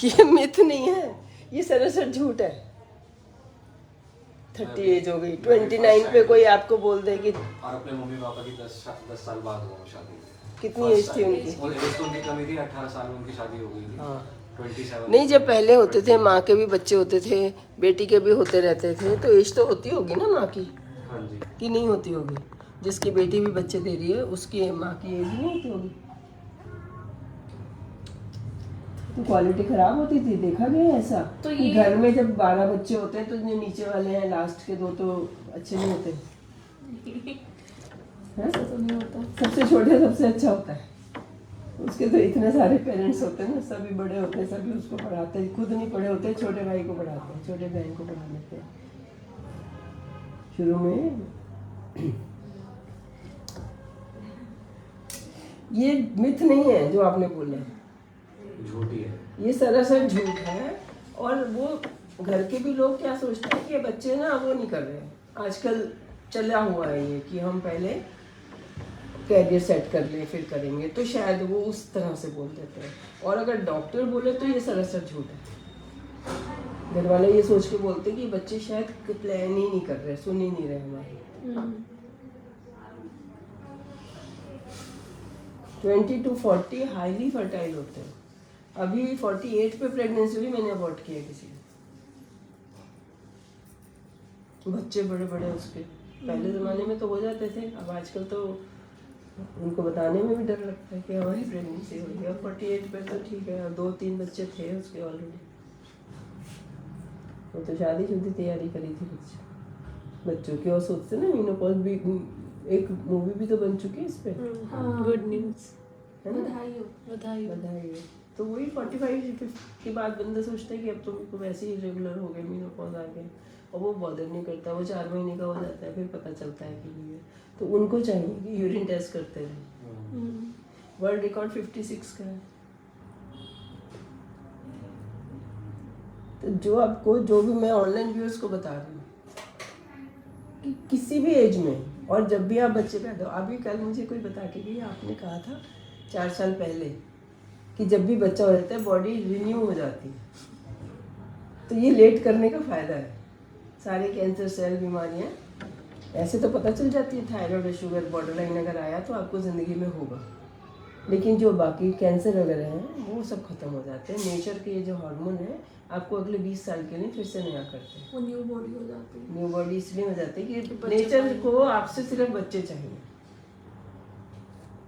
ये मिथ नहीं है, ये सरासर झूठ है। 30 एज हो गई, 29 पे कोई आपको बोल दे कि और अपने मम्मी पापा की 10 साल बाद हुआ शादी। कितनी एज थी उनकी? और एज तो उनकी कमी थी, 18 साल में उनकी शादी हो गई थी। हाँ 27 नहीं, जब पहले होते थे माँ के भी बच्चे होते थे, बेटी के भी होते रहते थे, तो एज तो होती होगी ना माँ की, हाँ जी। कि नहीं होती होगी? जिसकी बेटी भी बच्चे दे रही है उसकी माँ की एज नहीं होती होगी। तो क्वालिटी खराब होती थी, देखा गया है ऐसा। तो ये घर में जब 12 बच्चे होते हैं तो जो नीचे वाले हैं लास्ट के 2 तो अच्छे नहीं होते हैं? तो नहीं होता, सबसे छोटे सबसे अच्छा होता है। उसके तो इतने सारे पेरेंट्स होते हैं ना, सभी बड़े होते हैं, सभी उसको पढ़ाते हैं, खुद नहीं पढ़े होते, छोटे भाई को पढ़ाते हैं, छोटे बहन को पढ़ा लेते हैं शुरू में। ये मिथ नहीं है जो आपने बोला, झूठी है, ये सरासर झूठ है। और वो घर के भी लोग क्या सोचते हैं कि ये बच्चे ना वो नहीं कर रहे हैं, आजकल चला हुआ है ये कि हम पहले कैरियर सेट कर लें फिर करेंगे, तो शायद वो उस तरह से बोल देते हैं। और अगर डॉक्टर बोले तो ये सरासर झूठ है। घर वाले ये सोच के बोलते हैं कि बच्चे शायद प्लान ही नहीं कर रहे, सुन ही नहीं रहे हमारी। 20 to 40 हाईली फर्टाइल होते हैं। अभी 48 पे प्रेगनेंसी हुई, मैंने अबॉर्ट किया किसी को। बच्चे बड़े बड़े उसके, पहले ज़माने में तो हो जाते थे, अब आजकल तो उनको बताने में भी डर लगता है कि हमारी प्रेगनेंसी हो गई। अब 48 पे तो ठीक है, और 2-3 बच्चे थे उसके ऑलरेडी। वो तो शादी शुदी तैयारी करी थी बच्चों की। और सोचते ना मीनोपॉज भी, एक मूवी भी तो बन चुकी है इस पे, गुड न्यूज़, है ना? बधाई हो। बधाई हो। तो वही 45 के बाद बंदा सोचता है कि अब तो वैसे ही रेगुलर हो गए, मीनोपॉज आ गए, और वो बॉदर नहीं करता। वो 4 महीने का हो जाता है, फिर पता चलता है कि ये, तो उनको चाहिए कि यूरिन टेस्ट करते रहे। वर्ल्ड रिकॉर्ड 56 का है। तो जो आपको, जो भी मैं ऑनलाइन व्यूअर्स को बता रही हूँ कि किसी भी एज में, और जब भी आप बच्चे पैदा हो, अभी कल मुझे कोई बता के गई, आपने कहा था 4 साल पहले कि जब भी बच्चा हो जाता है बॉडी रिन्यू हो जाती है। तो ये लेट करने का फ़ायदा है। सारे कैंसर सेल बीमारियाँ ऐसे तो पता चल जाती है, थायराइड और शुगर बॉर्डर लाइन अगर आया तो आपको ज़िंदगी में होगा, लेकिन जो बाकी कैंसर वगैरह हैं वो सब खत्म हो जाते हैं। नेचर के जो हार्मोन है आपको अगले 20 साल के लिए फिर से नया करते हैं। वो न्यू बॉडी हो जाती है। न्यू बॉडी इसलिए हो जाती है कि नेचर को आपसे सिर्फ बच्चे चाहिए।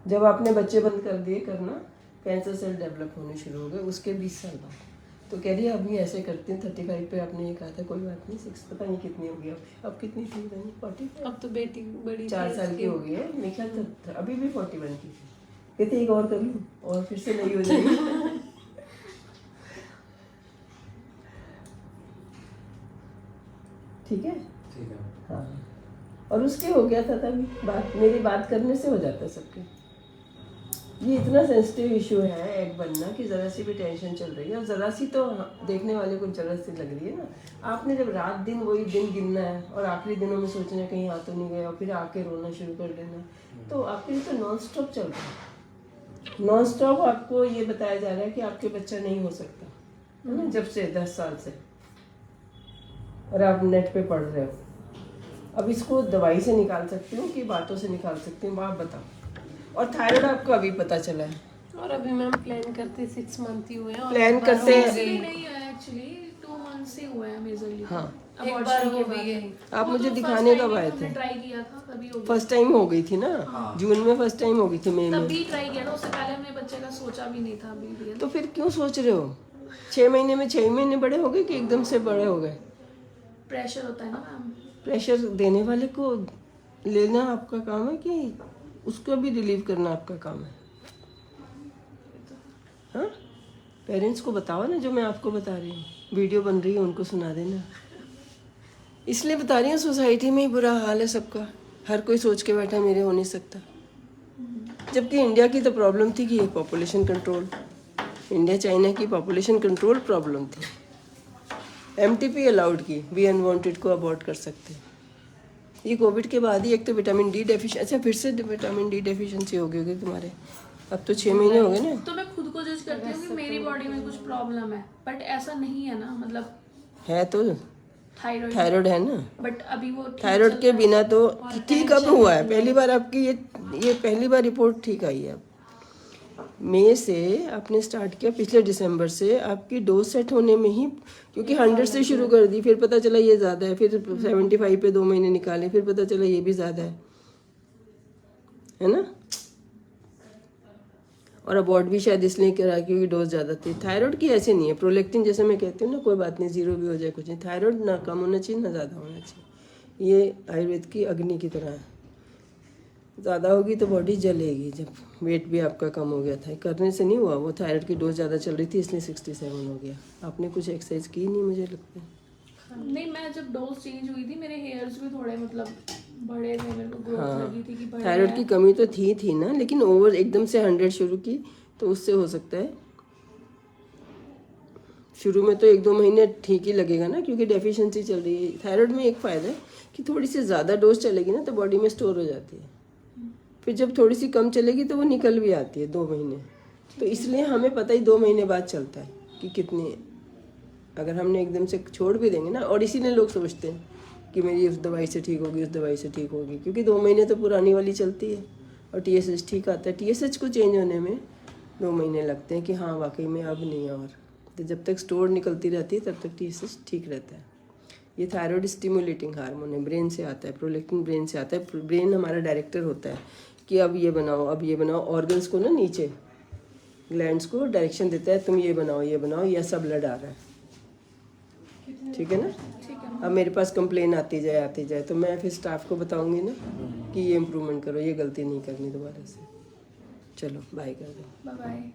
जब आपने बच्चे बंद कर दिए करना, कैंसर सेल डेवलप होने शुरू हो गए उसके 20 साल बाद। तो कह रही है अभी ऐसे करती हूँ। 35 पे आपने ये कहा था, कोई बात नहीं, 6 पता नहीं कितनी होगी अब कितनी थी, 40? अब तो बेटी बड़ी 4 साल की हो गई है मेरे ख्याल तो, अभी भी 41 की थी। कहते एक और कर लूँ और फिर से नहीं हो जाएगी। ठीक है, ठीक है। हाँ। और उसके हो गया था तभी, बात मेरी बात करने से हो जाता है सबके। ये इतना सेंसिटिव इशू है एग बनना कि ज़रा सी भी टेंशन चल रही है, और ज़रा सी तो देखने वाले को ज़रा सी लग रही है ना। आपने जब रात दिन वही दिन गिनना है और आखिरी दिनों में सोचना है कहीं आ तो नहीं गया, और फिर आके रोना शुरू कर देना, तो आपके लिए तो नॉन स्टॉप चल रहा है। नॉन स्टॉप आपको ये बताया जा रहा है कि आपके बच्चा नहीं हो सकता, है ना, जब से 10 साल से, और आप नेट पे पढ़ रहे हो। अब इसको दवाई से निकाल सकती हूँ कि बातों से निकाल सकती हूँ, आप बताओ। और थायराइड आपको अभी पता चला है, और अभी मैम प्लान करते 6 मंथ ही हुए हैं। प्लान करते हैं। नहीं है एक्चुअली, 2 मंथ से हुआ है मेजरली। हाँ, एक बार हो भी गई। आप मुझे दिखाने कब आए थे? ट्राई किया था तभी हो गया। फर्स्ट टाइम हो गई थी ना, जून में फर्स्ट टाइम हो गई थी, मई में। तभी ट्राई किया था, उससे पहले हमने बच्चे का सोचा भी नहीं था अभी भी। तो फिर क्यों सोच रहे हो? 6 महीने में 6 महीने बड़े हो गए कि एकदम से बड़े हो गए? प्रेशर होता है ना मैम। प्रेशर देने वाले को लेना आपका काम है कि उसको भी रिलीव करना आपका काम है? हाँ, पेरेंट्स को बताओ ना जो मैं आपको बता रही हूँ, वीडियो बन रही है उनको सुना देना। इसलिए बता रही हूँ, सोसाइटी में ही बुरा हाल है सबका, हर कोई सोच के बैठा मेरे हो नहीं सकता। जबकि इंडिया की तो प्रॉब्लम थी कि ये पॉपुलेशन कंट्रोल, इंडिया चाइना की पॉपुलेशन कंट्रोल प्रॉब्लम थी। MTP अलाउड की, भी अनवांटेड को अबॉर्ट कर सकते हैं। ये कोविड के बाद ही एक तो विटामिन डी डेफिशिएंसी, अच्छा फिर से विटामिन डी डेफिशिएंसी हो गई होगी तुम्हारे, अब तो 6 महीने हो गए ना। तो मैं खुद को जज करती हूँ कि मेरी बॉडी में कुछ प्रॉब्लम है, बट ऐसा नहीं है ना, मतलब है तो थायराइड थायराइड है ना। बट अभी वो ठीक थायराइड चल के रहा है। बिना तो और ठीक अब हुआ है, पहली बार आपकी ये पहली बार रिपोर्ट ठीक आई है। मई से आपने स्टार्ट किया, पिछले दिसंबर से आपकी डोज सेट होने में ही, क्योंकि 100 से शुरू कर दी, फिर पता चला ये ज़्यादा है, फिर 75 पे 2 महीने निकाले, फिर पता चला ये भी ज़्यादा है ना। और अबॉर्ट भी शायद इसलिए करा क्योंकि डोज ज़्यादा थी। थायराइड की ऐसे नहीं है, प्रोलेक्टिन जैसे मैं कहती हूँ ना, कोई बात नहीं, जीरो भी हो जाए कुछ नहीं, थायराइड ना कम होना चाहिए ना ज़्यादा होना चाहिए। ये आयुर्वेद की अग्नि की तरह है, ज़्यादा होगी तो बॉडी जलेगी। जब वेट भी आपका कम हो गया था, करने से नहीं हुआ, वो थायराइड की डोज ज़्यादा चल रही थी इसलिए 67 हो गया। आपने कुछ एक्सरसाइज की नहीं मुझे लगता है। नहीं, मैं जब डोज चेंज हुई थी मेरे हेयर्स भी थोड़े मतलब बड़े थे, मेरे को ग्रोथ लगी थी कि बड़े थायराइड हैं। की कमी तो थी ना, लेकिन ओवर एकदम से 100 शुरू की तो उससे हो सकता है। शुरू में तो 1-2 महीने ठीक ही लगेगा ना, क्योंकि डेफिशिएंसी चल रही है। थायराइड में एक फ़ायदा है कि थोड़ी सी ज़्यादा डोज चलेगी ना तो बॉडी में स्टोर हो जाती है, फिर जब थोड़ी सी कम चलेगी तो वो निकल भी आती है 2 महीने। तो इसलिए हमें पता ही 2 महीने बाद चलता है कि कितनी, अगर हमने एकदम से छोड़ भी देंगे ना, और इसीलिए लोग सोचते हैं कि मेरी उस दवाई से ठीक होगी, उस दवाई से ठीक होगी, क्योंकि 2 महीने तो पुरानी वाली चलती है और TSH ठीक आता है। TSH को चेंज होने में 2 महीने लगते हैं कि हाँ वाकई में अब नहीं है। और तो जब तक स्टोर निकलती रहती है तब तक TSH ठीक रहता है। ये थायराइड स्टिमुलेटिंग हार्मोन है, ब्रेन से आता है, प्रोलेक्टिन ब्रेन से आता है। ब्रेन हमारा डायरेक्टर होता है कि अब ये बनाओ, अब ये बनाओ। ऑर्गन्स को ना, नीचे ग्लैंड्स को डायरेक्शन देता है, तुम ये बनाओ, ये बनाओ, यह सब ब्लड आ रहा है, ठीक है ना। ठीक है। अब मेरे पास कंप्लेन आती जाए तो मैं फिर स्टाफ को बताऊंगी ना कि ये इम्प्रूवमेंट करो, ये गलती नहीं करनी दोबारा से। चलो बाय कर दो। Bye bye.